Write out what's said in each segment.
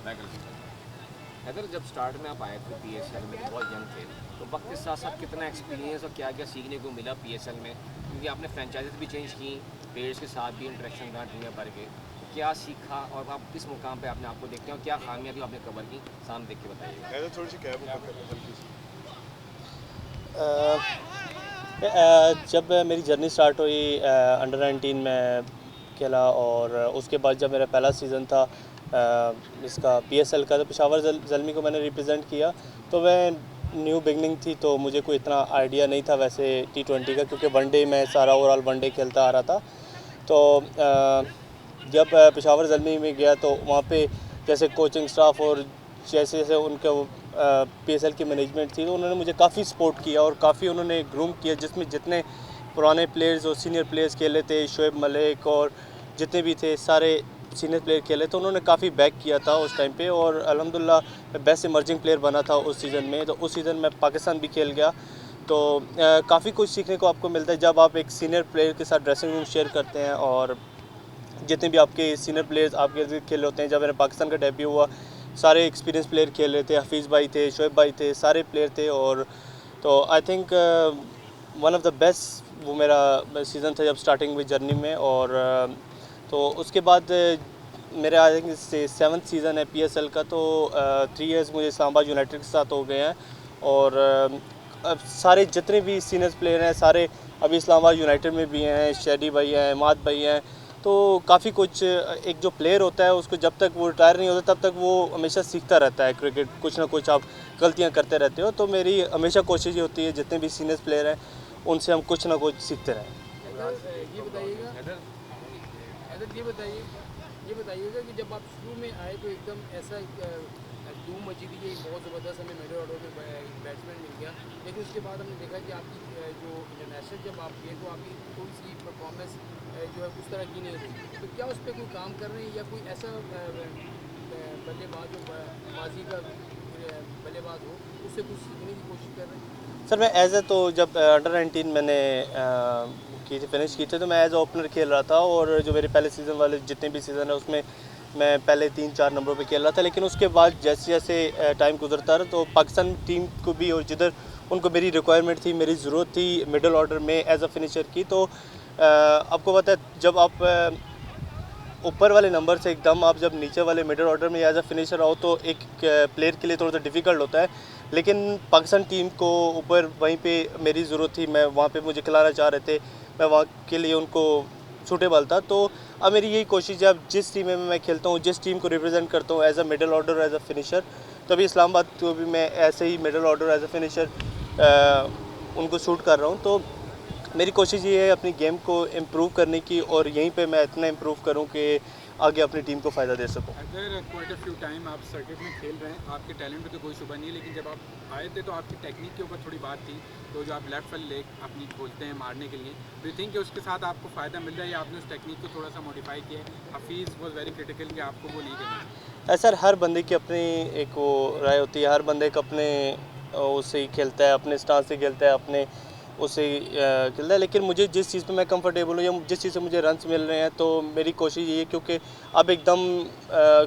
मैं कर सकता हूँ। हैदर, जब स्टार्ट में आप आए थे पीएसएल में, बहुत यंग थे, तो वक्त के साथ साथ कितना एक्सपीरियंस और क्या क्या सीखने को मिला पीएसएल में, क्योंकि आपने फ्रेंचाइजीज भी चेंज की, प्लेयर्स के साथ भी इंटरेक्शन रहा दुनिया भर के, तो क्या सीखा और आप किस मुकाम पे अपने आप को देखते हैं और क्या खामियां भी आपने कवर की, सामने देख के बताइएगा। हैदर थोड़ी सी कैब ऊपर कर हल्की सी। जब मेरी जर्नी स्टार्ट हुई अंडर 19 में खेला, और उसके बाद जब मेरा पहला सीज़न था इसका पीएसएल का, तो पेशावर ज़ल्मी को मैंने रिप्रेजेंट किया। तो मैं न्यू बिगनिंग थी, तो मुझे कोई इतना आइडिया नहीं था वैसे T20 का, क्योंकि वनडे में सारा ओवरऑल वनडे खेलता आ रहा था। तो जब पेशावर ज़ल्मी में गया तो वहाँ पे जैसे कोचिंग स्टाफ और जैसे जैसे उनके पीएसएल की मैनेजमेंट थी, तो उन्होंने मुझे काफ़ी सपोर्ट किया और काफ़ी उन्होंने ग्रूम किया, जिसमें जितने पुराने प्लेयर्स और सीनियर प्लेयर्स खेले थे, शोएब मलिक और जितने भी थे सारे सीनियर प्लेयर खेले, तो उन्होंने काफ़ी बैक किया था उस टाइम पे, और अल्हम्दुलिल्लाह बेस्ट इमर्जिंग प्लेयर बना था उस सीज़न में। तो उस सीज़न में पाकिस्तान भी खेल गया, तो काफ़ी कुछ सीखने को आपको मिलता है जब आप एक सीनियर प्लेयर के साथ ड्रेसिंग रूम शेयर करते हैं, और जितने भी आपके सीनियर प्लेयर्स आपके खेल होते हैं। जब मेरा पाकिस्तान का डेब्यू हुआ, सारे एक्सपीरियंस प्लेयर खेल रहे थे, हफीज़ भाई थे, शोएब भाई थे, सारे प्लेयर थे। और तो I think one of the best वो मेरा सीज़न था जब स्टार्टिंग में जर्नी में। और तो उसके बाद मेरे आई थिंक 7th सीज़न है पीएसएल का, तो 3 इयर्स मुझे इस्लामाबाद यूनाइटेड के साथ हो गए हैं। और अब सारे जितने भी सीनियर प्लेयर हैं सारे अभी इस्लामाबाद यूनाइटेड में भी हैं, शेडी भाई हैं, माद भाई हैं। तो काफ़ी कुछ, एक जो प्लेयर होता है उसको जब तक वो रिटायर नहीं होता तब तक वो हमेशा सीखता रहता है क्रिकेट, कुछ ना कुछ आप गलतियां करते रहते हो। तो मेरी हमेशा कोशिश ये होती है जितने भी सीनियर प्लेयर हैं उनसे हम कुछ ना कुछ सीखते रहें। ये बताइएगा हैदर, हैदर, ये बताइएगा कि जब आप शुरू में आए तो एकदम ऐसा धूम मची थी कि बहुत ज़बरदस्त हमें मिडिल ऑर्डर में बैट्समैन मिल गया, लेकिन उसके बाद हमने देखा कि आपकी जो इंटरनेशनल जब आप गए तो आपकी थोड़ी सी परफॉर्मेंस जो है उस तरह की नहीं रही। तो क्या उस पर कोई काम कर रहे हैं या कोई ऐसा बल्लेबाज जो माजी का बल्लेबाज हो उससे कुछ सीखने की कोशिश कर रहे हैं? सर मैं एज ए, तो जब अंडर 19 मैंने की थी, फिनिश की थी, तो मैं एज ए ओपनर खेल रहा था। और जो मेरे पहले सीज़न वाले जितने भी सीज़न है उसमें मैं पहले 3-4 नंबरों पे खेल रहा था। लेकिन उसके बाद जैसे जैसे टाइम गुजरता रहा तो पाकिस्तान टीम को भी, और जिधर उनको मेरी रिक्वायरमेंट थी, मेरी ज़रूरत थी मिडल ऑर्डर में एज अ फिनिशर की, तो आपको पता है जब आप ऊपर वाले नंबर से एकदम आप जब नीचे वाले मिडल ऑर्डर में एज अ फिनिशर आओ तो एक प्लेयर के लिए थोड़ा सा डिफ़िकल्ट होता है। लेकिन पाकिस्तान टीम को ऊपर वहीं पे मेरी ज़रूरत थी, मैं वहाँ पे मुझे खिलाना चाह रहे थे, मैं वहाँ के लिए उनको सूटेबल था। तो अब मेरी यही कोशिश है, अब जिस टीम में मैं खेलता हूँ, जिस टीम को रिप्रेजेंट करता हूँ as a middle order, as a finisher, तो अभी इस्लामाबाद को भी मैं ऐसे ही middle order as a finisher उनको शूट कर रहा हूँ। तो मेरी कोशिश ये है अपनी गेम को इम्प्रूव करने की, और यहीं पे मैं इतना इम्प्रूव करूँ कि आगे अपनी टीम को फ़ायदा दे सकूँ। अगर क्वाइट अ फ्यू टाइम आप सर्किट में खेल रहे हैं, आपके टैलेंट पे तो कोई शुबा नहीं है, लेकिन जब आप आए थे तो आपकी टेक्निक के ऊपर थोड़ी बात थी। तो जो आप लेफ्ट वाली लेग अपनी खोलते हैं मारने के लिए, तो यू थिंक कि उसके साथ आपको फ़ायदा मिल रहा है या आपने उस टेक्निक को थोड़ा सा मॉडिफाई किया है? हफीज़ वॉज वेरी क्रिटिकल कि आपको वो नहीं करना। सर हर बंदे की अपनी एक वो राय होती है, हर बंदे का अपने उससे ही खेलता है, अपने स्टांस से खेलता है, अपने उससे खेलता है। लेकिन मुझे जिस चीज़ पे मैं कंफर्टेबल हूँ या जिस चीज़ से मुझे रन्स मिल रहे हैं, तो मेरी कोशिश ये है, क्योंकि अब एकदम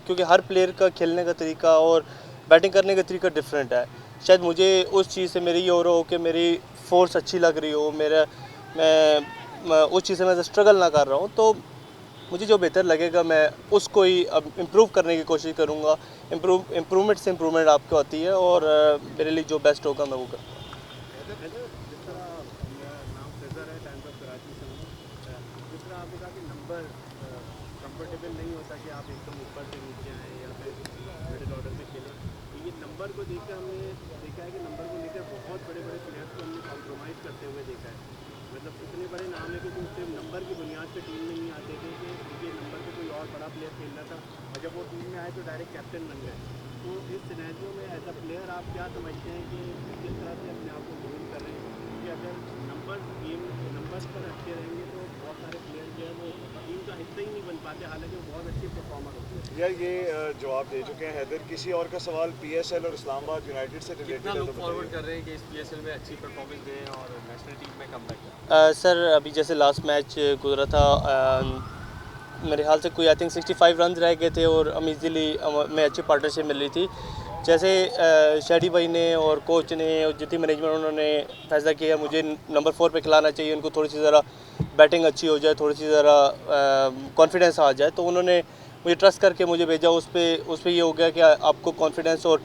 क्योंकि हर प्लेयर का खेलने का तरीका और बैटिंग करने का तरीका डिफरेंट है। शायद मुझे उस चीज़ से मेरी ये हो रहा हो कि मेरी फोर्स अच्छी लग रही हो, मेरा मैं उस चीज़ से मैं स्ट्रगल ना कर रहा हूँ। तो मुझे जो बेहतर लगेगा मैं उसको ही अब इम्प्रूव करने की कोशिश करूँगा। इम्प्रूवमेंट से इम्प्रूवमेंट आपको आती है, और मेरे लिए जो बेस्ट होगा मैं वो करूँगा। जिस तरह मेरा नाम फेजर है, टाइम्स ऑफ कराची से हूँ। जिस तरह आपने कहा कि नंबर कंफर्टेबल नहीं होता कि आप एकदम ऊपर से नीचे आएँ या फिर मिडिल ऑर्डर में खेलें, तो ये नंबर को देखकर हमने देखा है कि नंबर को लेकर बहुत बड़े बड़े प्लेयर्स को हमने कॉम्प्रोमाइज़ करते हुए देखा है। मतलब इतने बड़े नाम है कि जो सिर्फ नंबर की बुनियाद पर टीम में नहीं आते थे कि उनके नंबर पे कोई और बड़ा प्लेयर खेल रहा था, और जब वो टीम में आए तो डायरेक्ट कैप्टन बन गए। तो इस सिनेरियो में एज अ प्लेयर आप क्या समझते हैं कि किस तरह से अपने आप को ग्रूम कर रहे हैं कि अगर नंबर्स पर अच्छे रहेंगे तो बहुत सारे प्लेयर जो है वो टीम का हिस्सा ही नहीं बन पाते, हालांकि वो बहुत अच्छे परफॉर्मर होते हैं। यार ये जवाब दे चुके हैं हैदर। किसी और का सवाल पीएसएल और इस्लामाबाद यूनाइटेड से रिलेटेड कितना है लुक तो फॉरवर्ड बताइए। कर रहे हैं कि इस पीएसएल में अच्छी परफॉर्मेंस दें और नेशनल टीम में कम बैक करें? सर अभी जैसे लास्ट मैच गुजरा था मेरे ख्याल से कोई आई थिंक 65 रन रह गए थे और हम इजीली में अच्छी पार्टनरशिप मिल रही थी। जैसे शहरी भाई ने और कोच ने और जितनी मैनेजमेंट उन्होंने फैसला किया मुझे नंबर 4 पे खिलाना चाहिए, उनको थोड़ी सी ज़रा बैटिंग अच्छी हो जाए, थोड़ी सी ज़रा कॉन्फिडेंस आ जाए, तो उन्होंने मुझे ट्रस्ट करके मुझे भेजा। उस पर ये हो गया कि आपको कॉन्फिडेंस और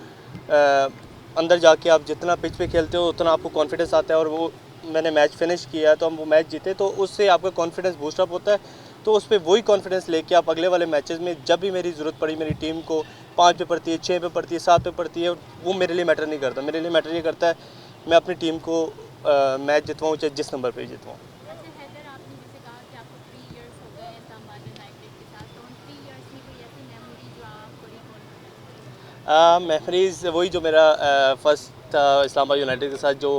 अंदर जाके आप जितना पिच पे खेलते हो उतना आपको कॉन्फिडेंस आता है, और वो मैंने मैच फिनिश किया तो हम वो मैच जीते, तो उससे आपका कॉन्फिडेंस बूस्टअप होता है। तो उस पर वही कॉन्फिडेंस लेके आप अगले वाले मैचेस में जब भी मेरी ज़रूरत पड़ी, मेरी टीम को 5 पे पड़ती है, 6 पे पड़ती है, 7 पे पड़ती है, वो मेरे लिए मैटर नहीं करता। मेरे लिए मैटर ये करता है मैं अपनी टीम को मैच जितवाऊँ, चाहे जिस नंबर पे जितवाऊँ। अच्छा हैदर, आपने जैसे कहा कि आपको 3 इयर्स हो गए इस्लामाबाद यूनाइटेड के साथ, तो उन 3 इयर्स में कोई ऐसी मेमोरी जो आप बड़ी कौन मेमोरीज वही जो मेरा फर्स्ट था इस्लामाबाद यूनाइटेड के साथ, जो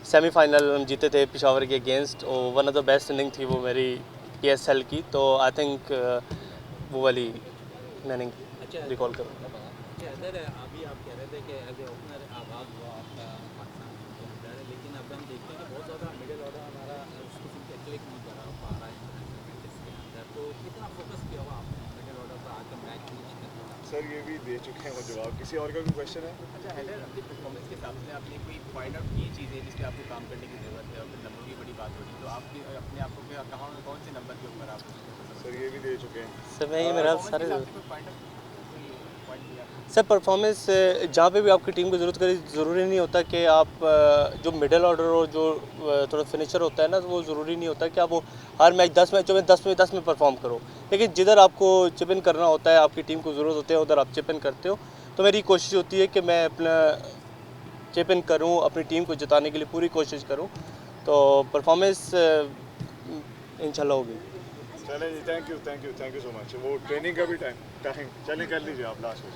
सेमीफाइनल हम जीते थे पेशावर के अगेंस्ट, और one of the best inning थी वो मेरी PSL की, तो आई थिंक वो वाली मैंने रिकॉल करूँ। अच्छा हैदर, अभी आप कह रहे थे कि एज ए ओपनर आगाज़ हुआ आपका पाकिस्तान के अंदर, लेकिन अब हम देखते हैं कि बहुत ज़्यादा मिडिल ऑर्डर हमारा उसको क्लिक नहीं कर पा रहा है इंटरनेशनल मैचेस के अंदर, तो कितना फोकस किया हुआ आपने मिडिल ऑर्डर पर आकर मैच फिनिश करना? सर ये भी दे चुके हैं वो जवाब। किसी और का भी क्वेश्चन है? अच्छा हैदर, अपनी परफॉर्मेंस के हिसाब से आपने कोई पॉइंट आउट की चीज़ें जिस पे आपको काम करने की ज़रूरत है, और फिर नंबर की बड़ी बात हो रही, तो आपके अपने आप को कहाँ कौन से नंबर के ऊपर आप सर ये भी दे चुके हैं। सर मैं ये मेरा सारे पॉइंट दिया? सर परफॉर्मेंस जहाँ पे भी आपकी टीम को ज़रूरत करी, ज़रूरी नहीं होता कि आप जो मिडिल ऑर्डर और जो थोड़ा फिनिशर होता है ना, वो ज़रूरी नहीं होता कि आप वो हर मैच 10 मैचों में 10 में 10 में परफॉर्म करो, लेकिन जिधर आपको चिप इन करना होता है, आपकी टीम को ज़रूरत होती है, उधर आप चिप इन करते हो। तो मेरी कोशिश होती है कि मैं अपना चिप इन करूँ, अपनी टीम को जिताने के लिए पूरी कोशिश करूँ, तो परफॉर्मेंस इंशाल्लाह होगी। चलें जी, थैंक यू सो मच। वो ट्रेनिंग का भी टाइम चलें कर लीजिए आप लास्ट में।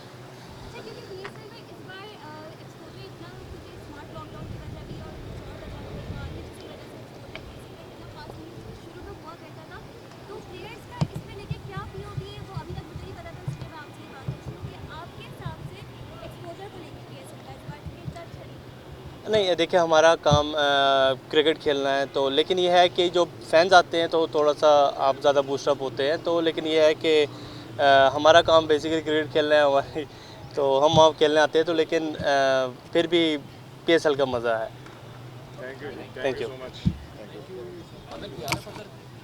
अच्छा, क्योंकि PSL में इस बार एक्सपोजर इतना मुझे स्मार्ट लॉकडाउन की वजह भी और कुछ और वजह जिसकी वजह से एक्सपोजर PSL में इतना खास नहीं शुरू में हुआ करता था, तो प्लेयर्स का इसमें लेके क्या POV है वो अभी तक मुझे नहीं पता था, इसलिए मैं आपसे ये बात पूछ रही हूँ कि आपके हिसाब से एक्सपोजर को लेकर PSL का इस बार कितना अच्छा नहीं? नहीं देखिए, हमारा काम क्रिकेट खेलना है, तो लेकिन ये है कि जो फैंस आते हैं तो थोड़ा सा आप ज़्यादा बूस्टअप होते हैं, तो लेकिन ये है कि हमारा काम बेसिकली क्रिकेट खेलना है हमारी, तो हम वहाँ खेलने आते हैं, तो लेकिन फिर भी PSL का मज़ा है। Thank you Thank you. So much. Thank you.